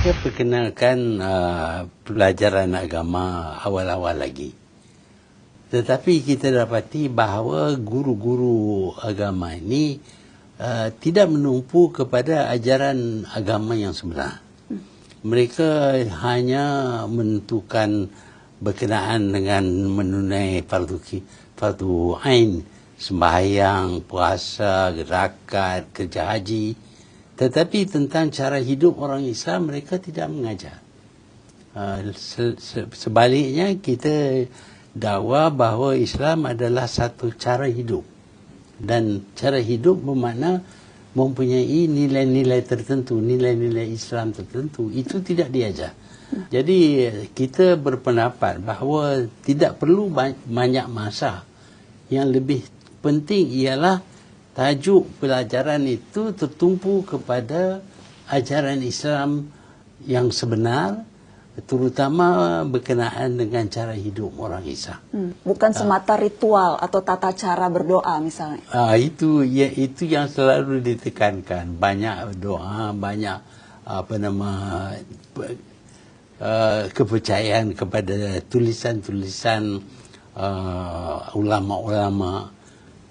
Saya perkenalkan pelajaran agama awal-awal lagi. Tetapi kita dapati bahawa guru-guru agama ini tidak menumpu kepada ajaran agama yang sebenar. Mereka hanya menentukan berkenaan dengan menunai fardu ain, sembahyang, puasa, zakat, kerja haji. Tetapi tentang cara hidup orang Islam mereka tidak mengajar. Sebaliknya kita dakwa bahawa Islam adalah satu cara hidup. Dan cara hidup bermakna mempunyai nilai-nilai tertentu, nilai-nilai Islam tertentu. Itu tidak diajar. Jadi kita berpendapat bahawa tidak perlu banyak masa. Yang lebih penting ialah tajuk pelajaran itu tertumpu kepada ajaran Islam yang sebenar, terutama berkenaan dengan cara hidup orang Islam. Bukan semata ritual atau tata cara berdoa misalnya. Itu yang selalu ditekankan. Banyak doa, banyak kepercayaan kepada tulisan-tulisan ulama-ulama.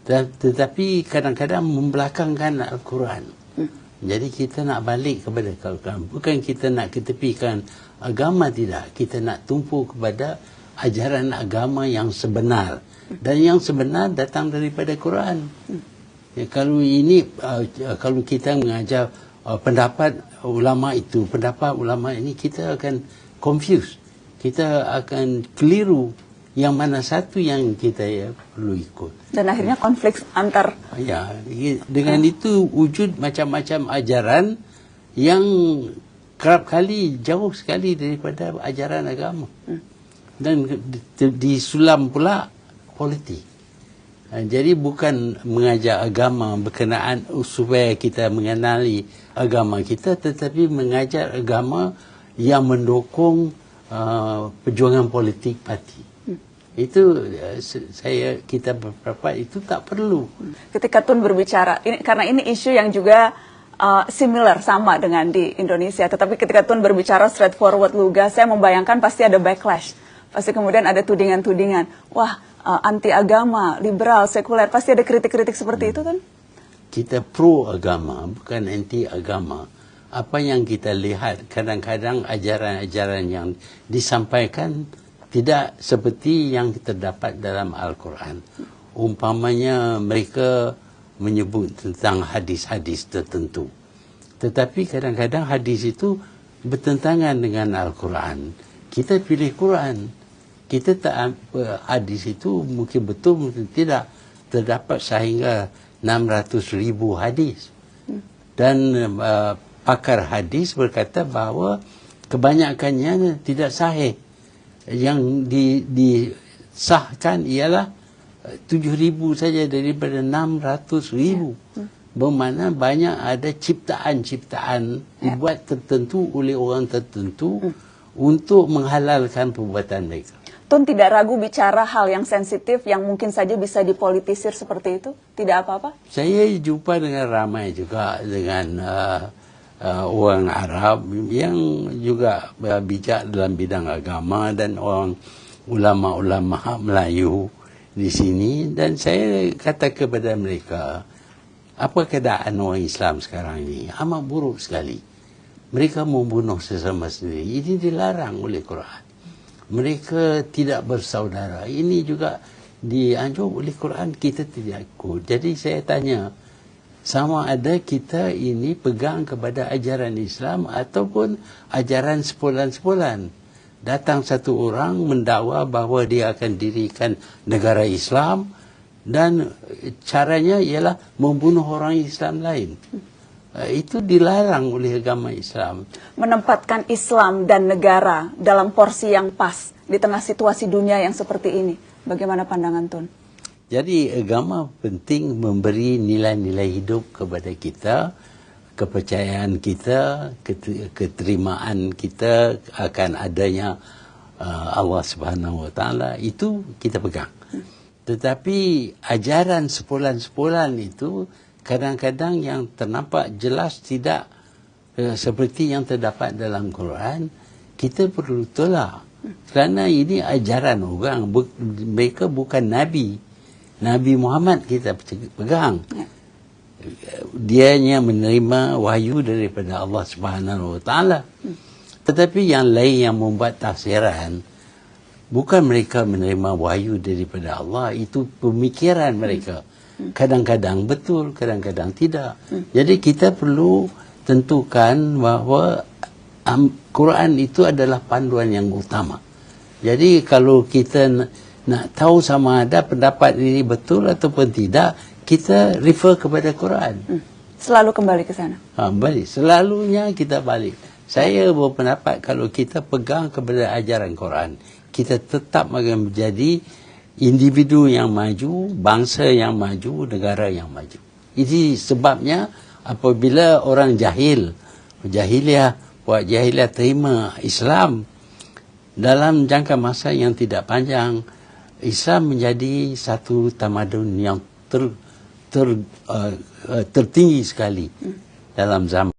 Tetapi kadang-kadang membelakangkan Al-Quran. Jadi kita nak balik kepada Al-Quran. Bukan kita nak ketepikan agama, tidak. Kita nak tumpu kepada ajaran agama yang sebenar. Dan yang sebenar datang daripada Quran. Kalau kita mengajar pendapat ulama itu, pendapat ulama ini, kita akan confused. Kita akan keliru. Yang mana satu yang kita perlu ikut. Dan akhirnya konflik antar. Ya, dengan itu wujud macam-macam ajaran yang kerap kali jauh sekali daripada ajaran agama. Dan disulam pula politik. Jadi bukan mengajar agama berkenaan supaya kita mengenali agama kita, tetapi mengajar agama yang mendukung perjuangan politik parti. Itu kita berpendapat itu tak perlu. Ketika Tun berbicara, karena ini isu yang juga similar, sama dengan di Indonesia. Tetapi ketika Tun berbicara straightforward lugas, saya membayangkan pasti ada backlash. Pasti kemudian ada tudingan-tudingan. Wah, anti agama, liberal, sekuler, pasti ada kritik-kritik seperti itu kan? Kita pro agama, bukan anti agama. Apa yang kita lihat, kadang-kadang ajaran-ajaran yang disampaikan tidak seperti yang terdapat dalam Al-Quran. Umpamanya mereka menyebut tentang hadis-hadis tertentu. Tetapi kadang-kadang hadis itu bertentangan dengan Al-Quran. Kita pilih Quran. Kita tak hadis itu mungkin betul, mungkin tidak. Terdapat sehingga 600,000 hadis. Dan pakar hadis berkata bahawa kebanyakannya tidak sahih. Yang disahkan ialah 7,000 saja daripada 600,000. Bermakna banyak ada ciptaan-ciptaan dibuat tertentu oleh orang tertentu untuk menghalalkan perbuatan mereka. Tun tidak ragu bicara hal yang sensitif yang mungkin saja bisa dipolitisir seperti itu? Tidak apa-apa? Saya jumpa dengan ramai juga dengan orang Arab yang juga bijak dalam bidang agama dan orang ulama-ulama Melayu di sini, dan saya kata kepada mereka, apa keadaan orang Islam sekarang ini? Amat buruk sekali. Mereka membunuh sesama sendiri. Ini dilarang oleh Quran. Mereka tidak bersaudara. Ini juga dianjur oleh Quran, kita tidak ikut. Jadi saya tanya, sama ada kita ini pegang kepada ajaran Islam ataupun ajaran sepulan-sepulan. Datang satu orang mendakwa bahawa dia akan dirikan negara Islam dan caranya ialah membunuh orang Islam lain. Itu dilarang oleh agama Islam. Menempatkan Islam dan negara dalam porsi yang pas di tengah situasi dunia yang seperti ini. Bagaimana pandangan Tun? Jadi agama penting memberi nilai-nilai hidup kepada kita, kepercayaan kita, keterimaan kita akan adanya Allah Subhanahu Wa Taala, itu kita pegang. Tetapi ajaran sepulan-sepulan itu kadang-kadang yang ternampak jelas tidak seperti yang terdapat dalam Quran, kita perlu tolak. Kerana ini ajaran orang, mereka bukan Nabi. Nabi Muhammad kita pegang. Dianya menerima wahyu daripada Allah Subhanahu Wa Taala. Tetapi yang lain yang membuat tafsiran, bukan mereka menerima wahyu daripada Allah, itu pemikiran mereka. Kadang-kadang betul, kadang-kadang tidak. Jadi kita perlu tentukan bahawa Quran itu adalah panduan yang utama. Jadi kalau kita nak tahu sama ada pendapat ini betul ataupun tidak, kita refer kepada Quran. Selalu kembali ke sana. Balik. Selalunya kita balik. Saya berpendapat kalau kita pegang kepada ajaran Quran, kita tetap akan menjadi individu yang maju, bangsa yang maju, negara yang maju. Ini sebabnya apabila orang jahiliah terima Islam, dalam jangka masa yang tidak panjang, Islam menjadi satu tamadun yang tertinggi sekali dalam zaman